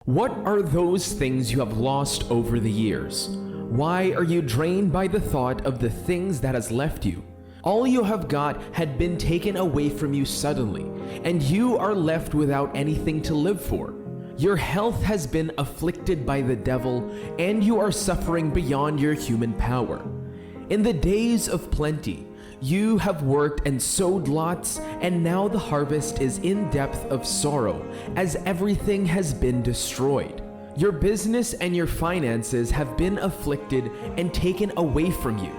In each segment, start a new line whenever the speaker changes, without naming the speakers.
What are those things you have lost over the years? Why are you drained by the thought of the things that has left you? All you have got had been taken away from you suddenly, and you are left without anything to live for. Your health has been afflicted by the devil, and you are suffering beyond your human power. In the days of plenty, you have worked and sowed lots, and now the harvest is in depth of sorrow, as everything has been destroyed. Your business and your finances have been afflicted and taken away from you.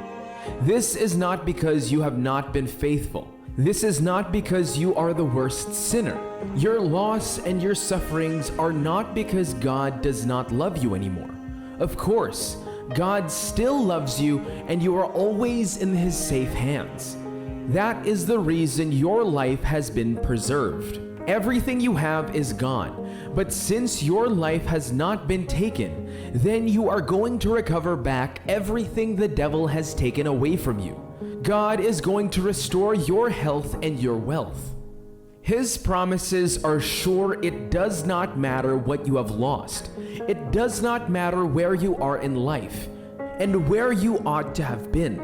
This is not because you have not been faithful. This is not because you are the worst sinner. Your loss and your sufferings are not because God does not love you anymore. Of course, God still loves you, and you are always in His safe hands. That is the reason your life has been preserved. Everything you have is gone, but since your life has not been taken, then you are going to recover back everything the devil has taken away from you. God is going to restore your health and your wealth. His promises are sure. It does not matter what you have lost. It does not matter where you are in life and where you ought to have been.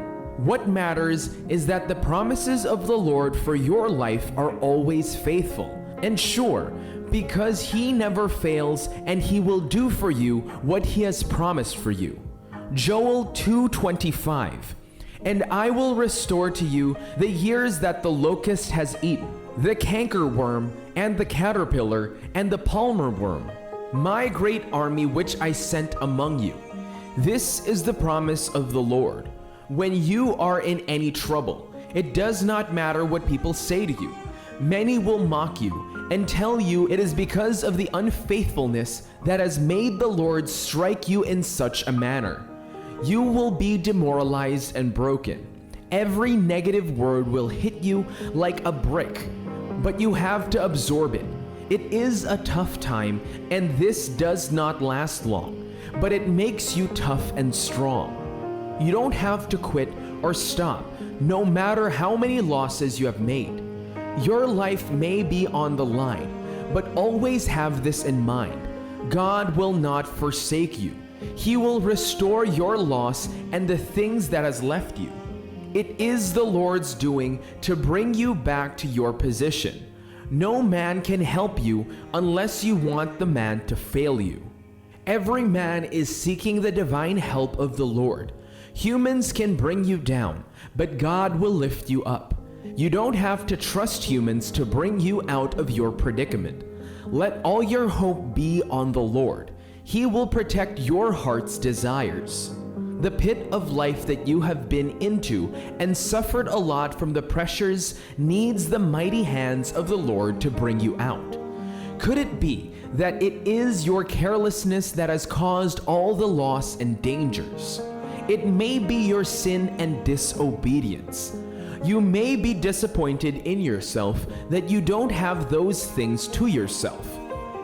What matters is that the promises of the Lord for your life are always faithful and sure, because He never fails, and He will do for you what He has promised for you. Joel 2:25. And I will restore to you the years that the locust has eaten, the cankerworm, and the caterpillar, and the palmer worm, my great army which I sent among you. This is the promise of the Lord. When you are in any trouble, it does not matter what people say to you. Many will mock you and tell you it is because of the unfaithfulness that has made the Lord strike you in such a manner. You will be demoralized and broken. Every negative word will hit you like a brick, but you have to absorb it. It is a tough time, and this does not last long, but it makes you tough and strong. You don't have to quit or stop, no matter how many losses you have made. Your life may be on the line, but always have this in mind. God will not forsake you. He will restore your loss and the things that has left you. It is the Lord's doing to bring you back to your position. No man can help you unless you want the man to fail you. Every man is seeking the divine help of the Lord. Humans can bring you down, but God will lift you up. You don't have to trust humans to bring you out of your predicament. Let all your hope be on the Lord. He will protect your heart's desires. The pit of life that you have been into and suffered a lot from the pressures needs the mighty hands of the Lord to bring you out. Could it be that it is your carelessness that has caused all the loss and dangers? It may be your sin and disobedience. You may be disappointed in yourself that you don't have those things to yourself.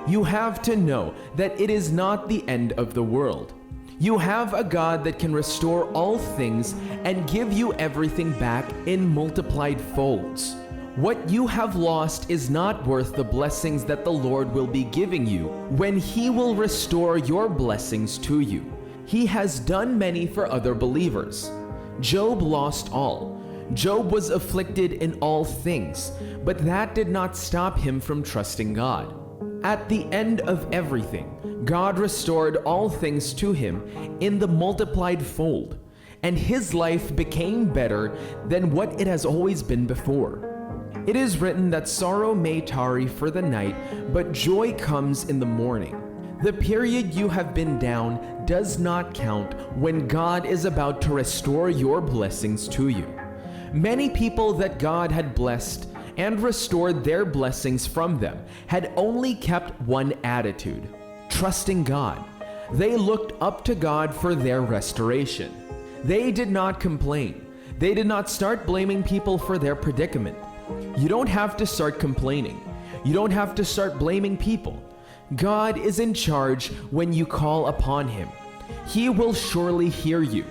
You have to know that it is not the end of the world. You have a God that can restore all things and give you everything back in multiplied folds. What you have lost is not worth the blessings that the Lord will be giving you when He will restore your blessings to you. He has done many for other believers. Job lost all. Job was afflicted in all things, but that did not stop him from trusting God. At the end of everything, God restored all things to him in the multiplied fold, and his life became better than what it has always been before. It is written that sorrow may tarry for the night, but joy comes in the morning. The period you have been down does not count when God is about to restore your blessings to you. Many people that God had blessed and restored their blessings from them had only kept one attitude: trusting God. They looked up to God for their restoration. They did not complain. They did not start blaming people for their predicament. You don't have to start complaining. You don't have to start blaming people. God is in charge when you call upon Him. He will surely hear you.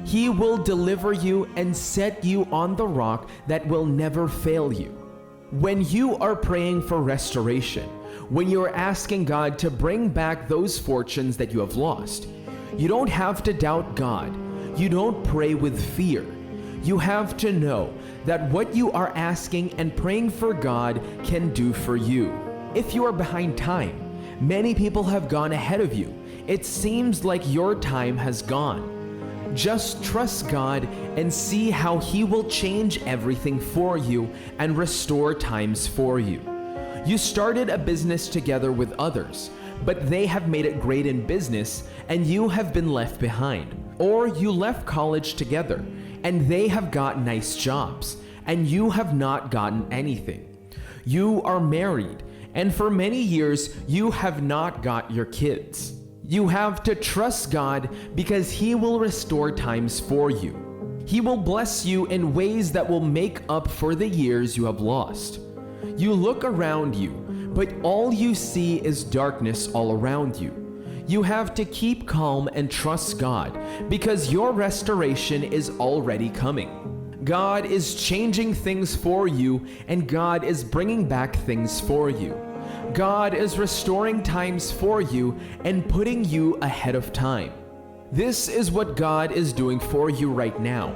He will deliver you and set you on the rock that will never fail you. When you are praying for restoration, when you are asking God to bring back those fortunes that you have lost, you don't have to doubt God. You don't pray with fear. You have to know that what you are asking and praying for God can do for you. If you are behind time, many people have gone ahead of you. It seems like your time has gone. Just trust God and see how He will change everything for you and restore times for you. You started a business together with others, but they have made it great in business and you have been left behind. Or you left college together and they have got nice jobs and you have not gotten anything. You are married and for many years you have not got your kids. You have to trust God because He will restore times for you. He will bless you in ways that will make up for the years you have lost. You look around you, but all you see is darkness all around you. You have to keep calm and trust God because your restoration is already coming. God is changing things for you and God is bringing back things for you. God is restoring times for you and putting you ahead of time. This is what God is doing for you right now.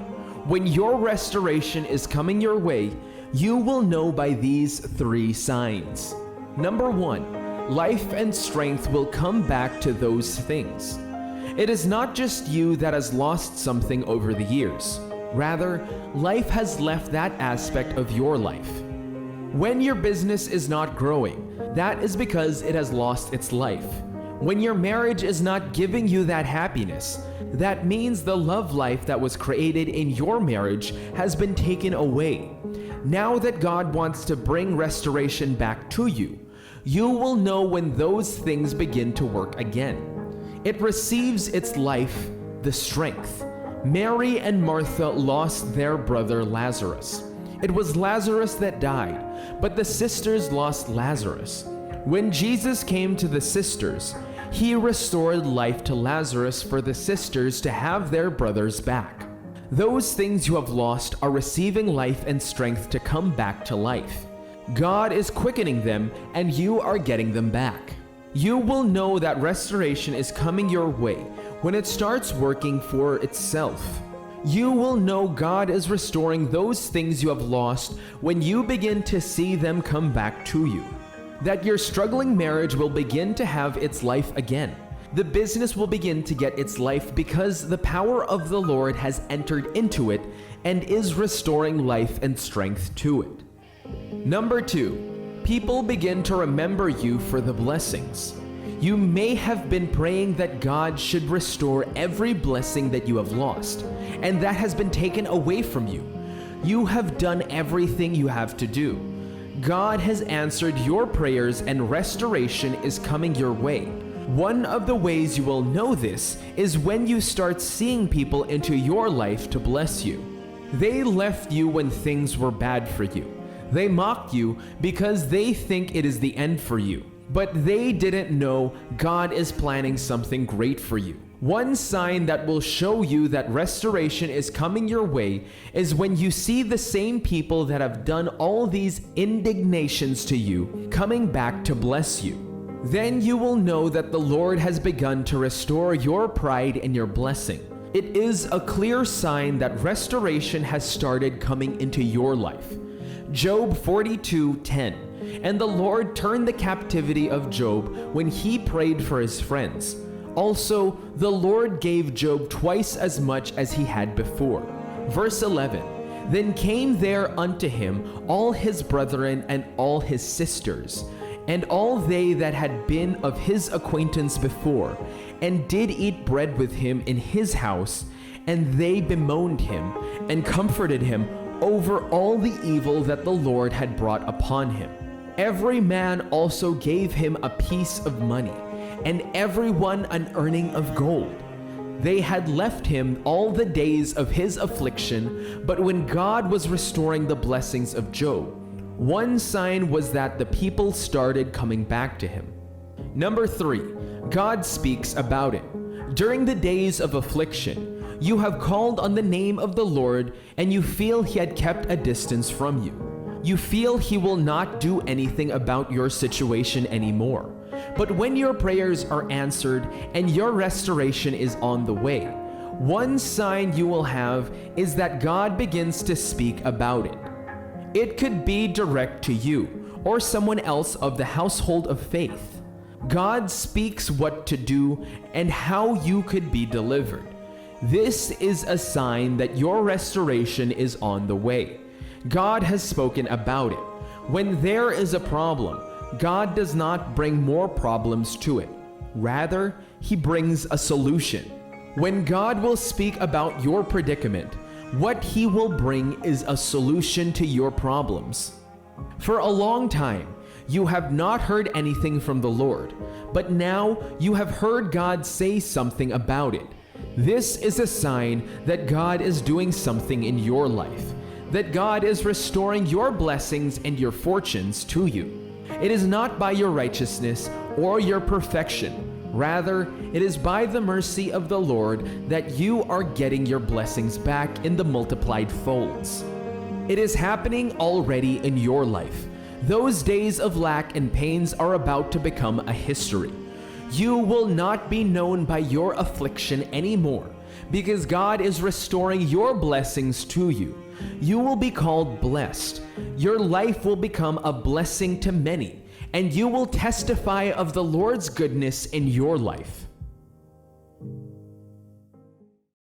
When your restoration is coming your way, you will know by these 3 signs. Number 1, life and strength will come back to those things. It is not just you that has lost something over the years. Rather, life has left that aspect of your life. When your business is not growing, that is because it has lost its life. When your marriage is not giving you that happiness, that means the love life that was created in your marriage has been taken away. Now that God wants to bring restoration back to you, you will know when those things begin to work again. It receives its life, the strength. Mary and Martha lost their brother Lazarus. It was Lazarus that died, but the sisters lost Lazarus. When Jesus came to the sisters, He restored life to Lazarus for the sisters to have their brothers back. Those things you have lost are receiving life and strength to come back to life. God is quickening them and you are getting them back. You will know that restoration is coming your way when it starts working for itself. You will know God is restoring those things you have lost when you begin to see them come back to you. That your struggling marriage will begin to have its life again. The business will begin to get its life because the power of the Lord has entered into it and is restoring life and strength to it. Number 2, people begin to remember you for the blessings. You may have been praying that God should restore every blessing that you have lost, and that has been taken away from you. You have done everything you have to do. God has answered your prayers and restoration is coming your way. One of the ways you will know this is when you start seeing people into your life to bless you. They left you when things were bad for you. They mocked you because they think it is the end for you. But they didn't know God is planning something great for you. One sign that will show you that restoration is coming your way is when you see the same people that have done all these indignations to you coming back to bless you. Then you will know that the Lord has begun to restore your pride and your blessing. It is a clear sign that restoration has started coming into your life. Job 42:10. And the Lord turned the captivity of Job when he prayed for his friends. Also, the Lord gave Job twice as much as he had before. Verse 11. Then came there unto him all his brethren and all his sisters, and all they that had been of his acquaintance before, and did eat bread with him in his house, and they bemoaned him, and comforted him over all the evil that the Lord had brought upon him. Every man also gave him a piece of money, and every one an earning of gold. They had left him all the days of his affliction, but when God was restoring the blessings of Job, one sign was that the people started coming back to him. Number 3, God speaks about it. During the days of affliction, you have called on the name of the Lord, and you feel he had kept a distance from you. You feel He will not do anything about your situation anymore. But when your prayers are answered and your restoration is on the way, one sign you will have is that God begins to speak about it. It could be direct to you or someone else of the household of faith. God speaks what to do and how you could be delivered. This is a sign that your restoration is on the way. God has spoken about it. When there is a problem, God does not bring more problems to it. Rather, He brings a solution. When God will speak about your predicament, what He will bring is a solution to your problems. For a long time, you have not heard anything from the Lord, but now you have heard God say something about it. This is a sign that God is doing something in your life, that God is restoring your blessings and your fortunes to you. It is not by your righteousness or your perfection. Rather, it is by the mercy of the Lord that you are getting your blessings back in the multiplied folds. It is happening already in your life. Those days of lack and pains are about to become a history. You will not be known by your affliction anymore, because God is restoring your blessings to you. You will be called blessed. Your life will become a blessing to many, and you will testify of the Lord's goodness in your life.